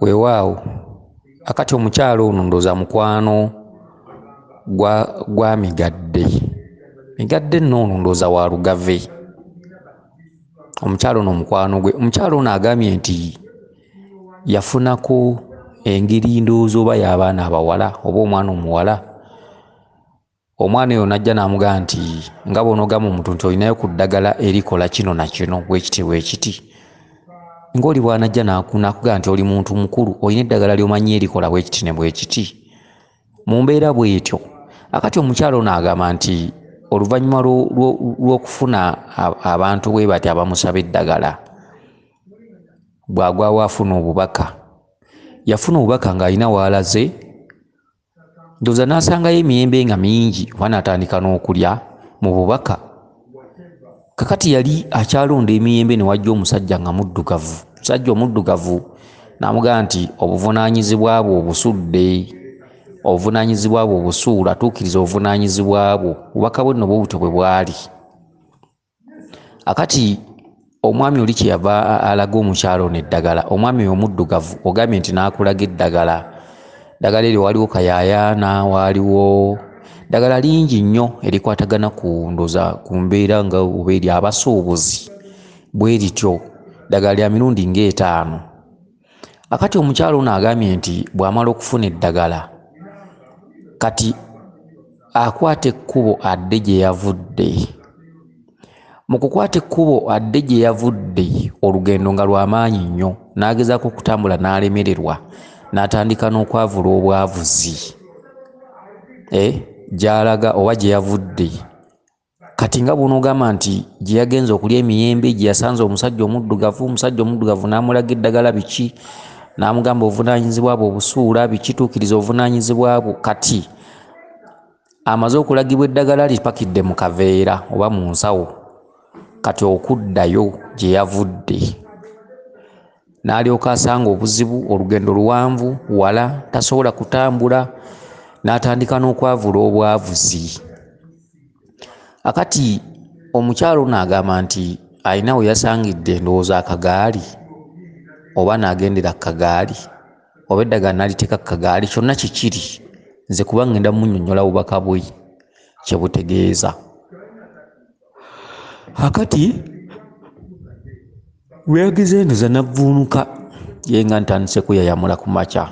weewaawo akati omukyalo ono ndooza mukwano gwa migadde nno ono ndooza wa Lugave. Omukyalo ono mukwano gwe. Omukyalo ono agambye nti yafunako engeri ndowooza oba y'abaana abawala oba omwana omuwala. Omwana oyo najja n'amugamba nti nga bw'onoogamba omuntu nti olinayo ku ddagala erikola kino na kino bwekiti ng'oli bw'anajja n'akugamba nti oli muntu mukulu olina eddagala ly'omanyi erikola bwekiti ne bwekiti. Mu mbeera bw'etyo akati omukyalo ono agamba nti oluvannyuma lw'okufuna abantu bwe bati abamusaba eddagala bw'agwawo afuna obubaka. Yafuna obubaka ng'alina w'alaze ndowooza n'asangayo emiyembe nga mingi oba n'atandika n'okulya mu bubaka. Kakati yali akyalonda emiyembe ne wajja omusajja nga muddugavu. Omusajja omuddugavu n'amugamba nti obuvunaanyizibwa bwo obusudde, obuvunaanyizibwa bwo obusuula, tuukiriza obuvunaanyizibwa bwo. Obubaka bwe nno bw'obutyo bwe bwali. Akati omwami oli kyeyava alaga omukyalo n'eddagala, omwami oyo omuddugavu ogambye nti n'akulaga eddagala. Eddagala eryo waliwo kayaayaana, waliwo ddagala lingi nnyo erikwatagana ku ndooza ku mbeera nga oba eri abasuubuzi bwe lityo, ddagala lya mirundi ng'etaano. Akati omukyalo ono agambye nti bw'amala okufuna eddagala kati akwata ekkubo adde gye yavudde. Mu kukwata ekkubo adde gye yavudde olugendo nga lw'amaanyi nnyo, n'agezaako okutambula n'alemererwa, n'atandika n'okwavula obwavuzi gy'alaga oba gye yavudde. Kati nga bw'onoogamba nti gye yagenza okulya emiyembe gye yasanze omusajja omuddugavu n'amulaga eddagala biki, n'amugamba obuvunaanyizibwa bwo obusuula biki, tuukiriza obuvunaanyizibwa bwo. Kati amaze okulagibwa eddagala lipakidde mu kaveera oba mu nsawo, kati okuddayo gye yavudde n'alyoka asanga obuzibu, olugendo luwanvu, wala tasobola kutambula, n'atandika n'okwavula obwavuzi. Akati omukyalo ono agamba nti alina we yasangidde ndowooza akagaali oba n'agendera ku kagaali oba eddagala n'aliteeka ku kagaali, kyonna kikiri nze kuba ngenda munnyonnyola bubaka bwe kye butegeeza. Akati bwe yagize ndowooza n'avvuunuka ye nga ntandise kweyayamula ku makya.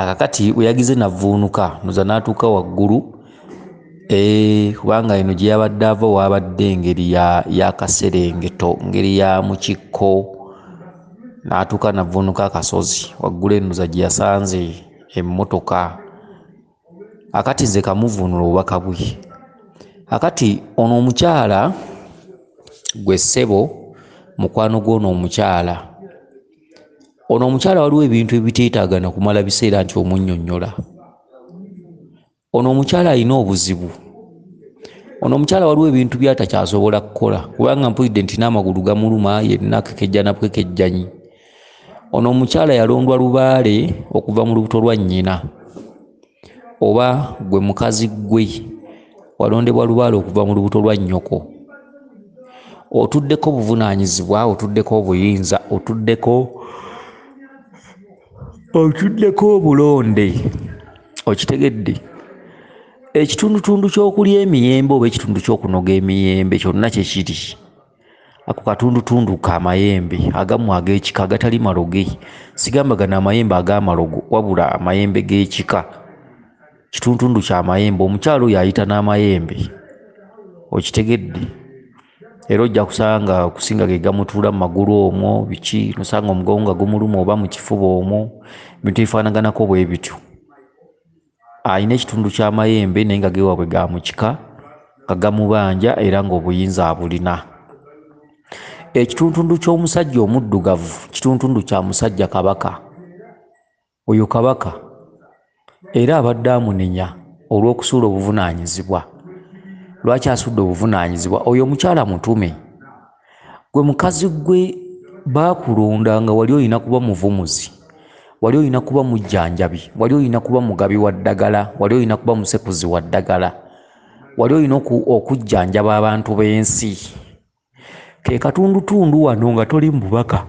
Kakati bwe yagize n'avvuunuka ndowooza n'atuuka waggulu, kubanga eno gye yabadde ava waabadde engeri y'akaserengeto, ngeri ya mu kikko, n'atuuka n'avvuunuka akasozi waggulu endowooza gye yasanze emmotoka. Akati nze kamuvuunula obubaka bwe. Akati ono omukyala gwe ssebo mukwano gw'ono omukyala. Ono omukyala waliwo ebintu ebiteetaaga na kumala biseera nti omunnyonnyola. Ono omukyala alina obuzibu. Ono omukyala waliwo ebintu by'atakyasobola kukola kubanga mpulidde nti n'amagulu gamuluma, yenna akekejja na bwekejjanyi. Ono omukyala yalondwa Lubaale okuva mu lubuto lwa nnyina, oba gwe mukazi gwe walondebwa Lubaale okuva mu lubuto lwa nnyoko. Otuddeko obuvunaanyizibwa, otuddeko obuyinza, otuddeko obulonde. Okitegedde? Ekitundutundu ky'okulya emiyembe oba ekitundu ky'okunoga emiyembe kyonna kye kiri. Ako katundutundu ka mayembe agamu ag'ekika agatali maloge. Sigamba gano amayembe ag'amalogo wabula amayembe g'ekika. Kitundutundu kya mayembe. Omukyalo oyo ayita n'amayembe. Okitegedde? Era ojja kusanga okusinga ge gamutuula mu magulu omwo biki, nosanga omugongo nga gumuluma oba mu kifuba omwo, ebintu ebifaanaganako bwe bityo. Alina ekitundu ky'amayembe naye nga geewabwe ga mu kika, nga gamubanja era ng'obuyinza abulina. Ekitundu ky'omusajja omuddugavu kitundu kya musajja kabaka. Oyo kabaka era abadde amunenya olw'okusuula obuvunaanyizibwa. Lwaki asudde obuvunaanyizibwa? Oyo omukyala mutume. Gwe mukazi gwe baakulonda nga wali olina kuba muvumuzi, wali olina kuba mujjanjabi, wali olina kuba mugabi wa ddagala, wali olina kuba musekuzi wa ddagala, wali olina okujjanjaba abantu b'ensi. Ke katundutundu wano nga toli mu bubaka.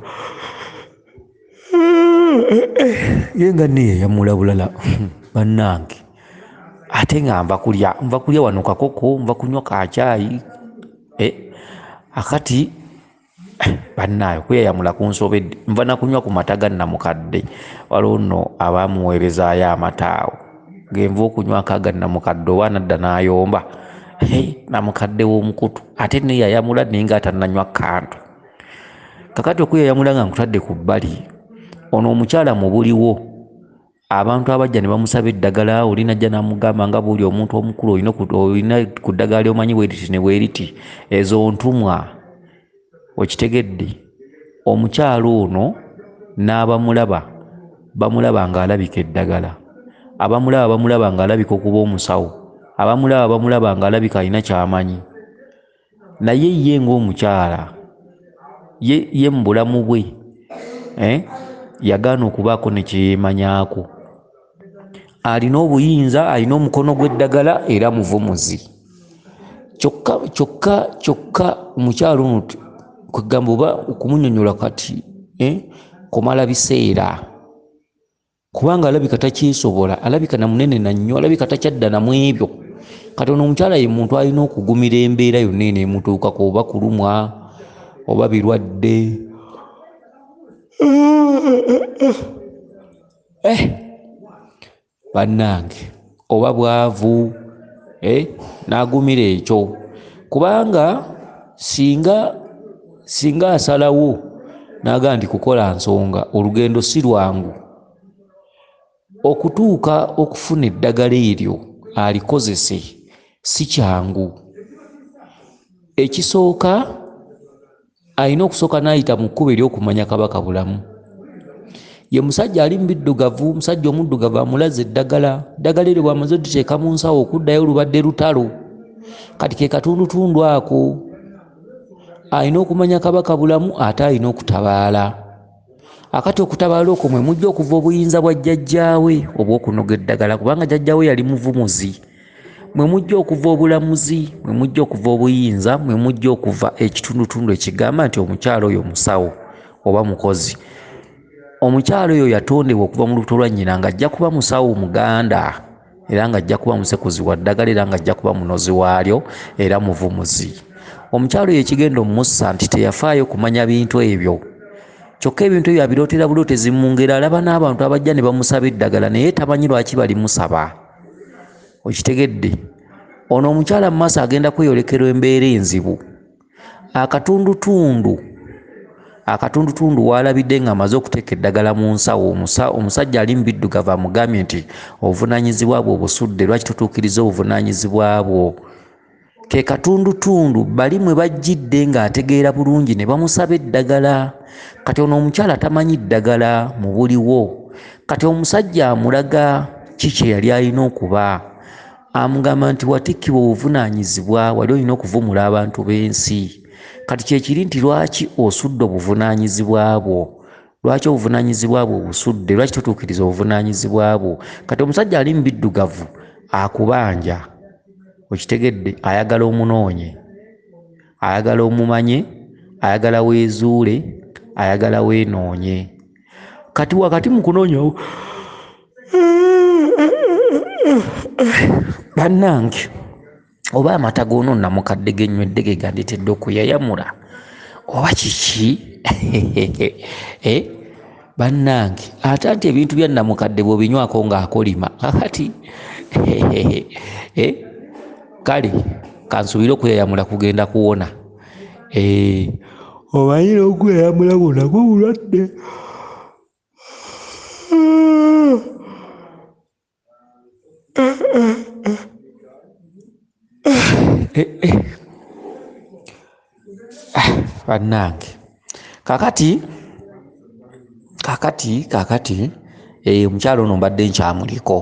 yenga niye yamula bulala bannange ate nga nva kulya wano kakoko nva kunywa kacaayi akati bannaayo kweyamula kunsobedde nva nakunywa ku mata ga namukadde waliwo nno abamuweerezaayo amataawo ngenva okunywa akaga namukadde oba nadda n'ayomba namukadde w'omukutu ate ne yayamula naye nga atannanywa kantu kakati okweyamula nga nkutadde ku bbali ono omukyala mu buliwo abantu abajja ne bamusaba eddagala olinajja namugamba nga buli omuntu omukulu olina ku ddagala lyomanyi bweriti ne bweriti ezo ntumwa okitegedde omukyala ono n'abamulaba bamulaba ng'alabika eddagala bamulaba ng'alabika okuba omusawo bamulaba ng'alabika alina kyamanyi naye ye ng'omukyala ye mu bulamu bwe yagaana okubaako ne kyeyeemanyaako alina obuyinza alina omukono gw'eddagala era muvumuzi kyokka omukyala ono kwegamba oba okumunyonyola kati kumala biseera kubanga alabika takyesobola alabika namunene nannyo alabika takyadda namu ebyo kati ono omukyala ye muntu alina okugumira embeera yonna eno emutuukako oba kulumwa oba birwadde bannange oba bwavu n'agumira ekyo kubanga singa asalawo n'agamba nti kukola nsonga olugendo si lwangu okutuuka okufuna eddagala eryo alikozese si kyangu ekisooka alina okusooka n'ayita mu kkubo ery'okumanya kabaka bulamu ye musajja ali mubiddugavu musajja omuddugavu amulaze eddagala eryo bwamaze otuteeka mu nsawo okuddayo lubadde lutalo kati ke katundutundu ako alina okumanya kabaka bulamu ate alina okutabaala akati okutabaala okwo mwe mujja okuva obuyinza bwa jjajjaawe obw'okunoga eddagala kubanga jjajjaawe yali muvumuzi mwe mujja okuva obulamuzi mwe mujja okuva obuyinza mwe mujja okuva ekitundutundu ekigamba nti omukyalo oyo musawo oba mukozi omukyalo oyo yatondebwa okuva mu lubuto lwa nnyina ng'ajja kuba musawo muganda era ng'ajja kuba musekuzi wa ddagala era ng'ajja kuba munozi waalyo era muvumuzi omukyalo oyo ekigenda omumussa nti teyafaayo kumanya bintu ebyo kyokka ebintu ebyo abirootera bulootezi mu ngero alaba n'abantu abajja ne bamusaba eddagala naye tamanyi lwaki balimusaba okitegedde ono omukyala mu maaso agenda kweyolekera embeera enzibu akatundutundu waalabidde nga amaze okuteeka eddagala mu nsawo omusajja ali mu biddugavu amugambye nti obuvunaanyizibwa bwo obusudde lwaki tutuukiriza obuvunaanyizibwa bwo ke katundutundu bali mwe bajjidde ng'ategeera bulungi ne bamusaba eddagala kati ono omukyala tamanyi ddagala mu buliwo kati omusajja amulaga kiki yali alina okuba amugamba nti watikkibwa obuvunaanyizibwa wali olina okuvumula abantu b'ensi kati kyekiri nti lwaki osudde obuvunaanyizibwa bwo lwaki obuvunaanyizibwa bwo obusudde lwaki tutuukiriza obuvunaanyizibwa bwo kati omusajja ali mu biddugavu akubanja okitegedde ayagala omunoonye ayagala omumanye ayagala weezuule ayagala weenoonye kati wakati mu kunoonya bannange oba amata goono namukadde genywedde ge gandetedde okuyayamula oba kiki bannange ate nti ebintu bya namukadde bw'obinywako ng'akolima akati kale kansuubire okweyamula kugenda kuwona omanyi n'okweyamula bwonagwo bulwadde bannange kakati omukyalo ono mbadde nkyamuliko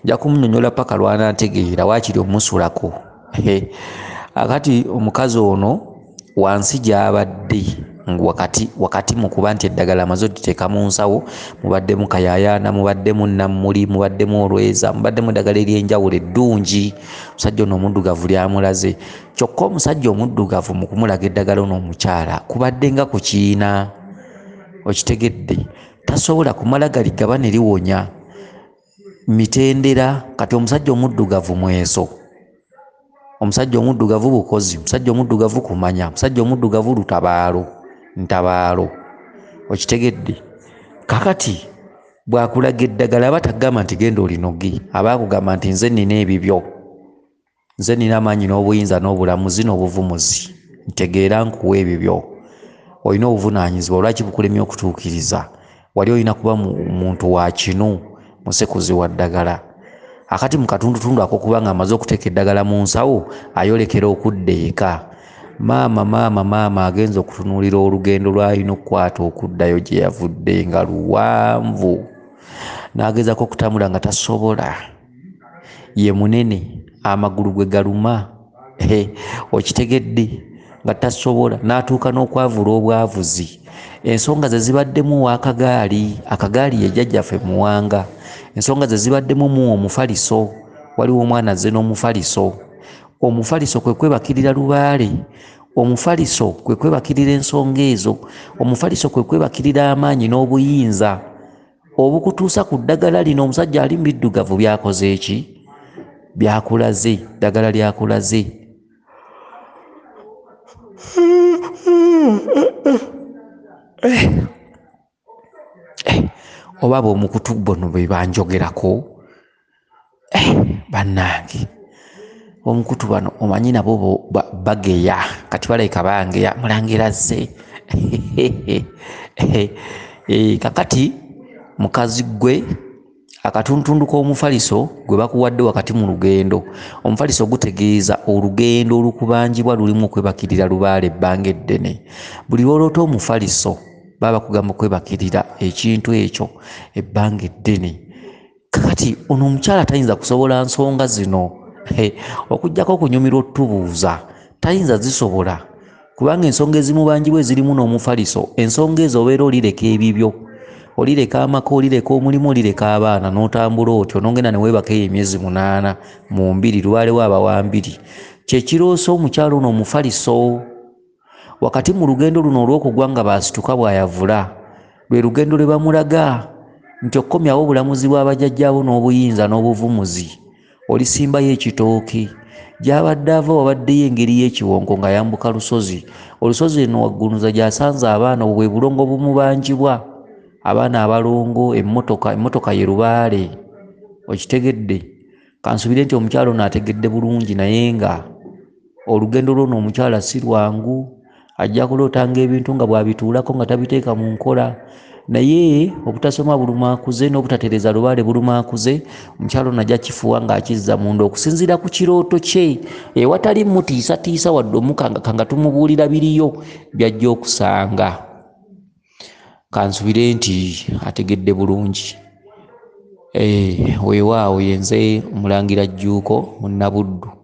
nja kumunyonyola paka lwanantegeera waakiri omusulako akati omukazi ono wansi gy'abadde wakati mu kuba nti eddagala amaze oditeeka mu nsawo mubaddemu kayayaana mubaddemu nammuli mubaddemu olweza mubaddemu eddagala ery'enjawulo eddungi omusajja ono omuddugavu lyamulaze kyokka omusajja omuddugavu mu kumulaga eddagala ono omukyala kubadde nga ku kiina okitegedde tasobola kumala galigaba ne liwonya. Mitendera kati omusajja omuddugavu mweso, omusajja omuddugavu bukozi, omusajja omuddugavu kumanya, omusajja omuddugavu lutabaalo, ntabaalo. Okitegedde? Kakati bw'akulaga eddagala aba tagamba nti genda olinoge, aba akugamba nti nze nnina ebibyo, nze nnina amaanyi n'obuyinza n'obulamuzi n'obuvumuzi, ntegeera nkuwa ebibyo. Olina obuvunaanyizibwa, lwaki bukulemye okutuukiriza? Wali olina kuba muntu wa kinu, musekuzi wa ddagala. Akati mu katundutundu ak'okuba nga amaze okuteeka eddagala mu nsawo, ayolekera okudda eka. Maama agenza okutunuulira olugendo lw'alina okukwata okuddayo gye yavudde nga luwanvu. N'agezaako okutambula nga tasobola. Ye munene, amagulu gwe galuma. Okitegedde? Nga tasobola. N'atuuka n'okwavula obwavuzi. Ensonga ze zibaddemu akagaali. Akagaali ye jjajjaffe Muwanga. Ensonga ze zibaddemu omufaliso. Waliwo omwana azze n'omufaliso. Omufaliso kwe kwebakirira Lubaale. Omufaliso kwe kwebakirira ensonga ezo. Omufaliso kwe kwebakirira amaanyi n'obuyinza obukutuusa ku ddagala lino. Omusajja ali mbiddugavu byakoze eki? Byakulaze, ddagala lyakulaze. Oba omukutu bono bwe banjogerako, bannange omukutu bano omanyi nabo bageya, kati balabika bangeya. Mulangira azze. Kakati mukazi gwe akatuntundu k'omufaliso gwe bakuwadde wakati mu lugendo. Omufaliso gutegeeza olugendo olukubanjibwa lulimu okwebakirira Lubaale ebbanga eddene. Buli lwoloota omufaliso baba bakugamba okwebakirira ekintu ekyo ebbanga eddene. Kakati ono omukyala tayinza kusobola nsonga zino, okuggyako okunyumirwa otubuuza tayinza zisobola, kubanga ensonga ezimubanjibwa ezirimu n'omufaliso, ensonga ezo obeera olireka ebibyo, olireka amaka, olireka omulimu, olireka abaana, n'otambula otyo n'ogenda ne weebaka emyezi 8 mu 2 Lubaale waaba wa 2. Kyekiroosa omukyalo ono omufaliso. Wakati mu lugendo luno olw'okugwa nga baasituka bw'ayavula, lwe lugendo lwe bamulaga nti okukomyawo obulamuzi bw'abajjajjaabo n'obuyinza n'obuvumuzi, olisimbayo ekitooke. Gy'abadde ava wabaddeyo engeri y'ekiwonko nga yambuka lusozi. Olusozi eno waggunuza gy'asanze abaana, bwe bulongo bumubanjibwa, abaana abalongo, emmotoka ye Lubaale. Okitegedde? Kansubire nti omukyalo ono ategedde bulungi, naye nga olugendo lwono omukyala si lwangu. Ajja kulootanga ebintu nga bw'abituulako nga tabiteeka mu nkola. Naye obutasoma bulumaakuze n'obutatereeza Lubaale bulumaakuze, omukyalo ono ajja kifuuwa ng'akizza munda okusinziira ku kirooto kye, ewatali mutiisatiisa wadde omukanga tumubuulira biriyo by'ajja okusanga. Kansubire nti ategedde bulungi. Weewaawo yenze Omulangira Jjuuko, Munnabuddu.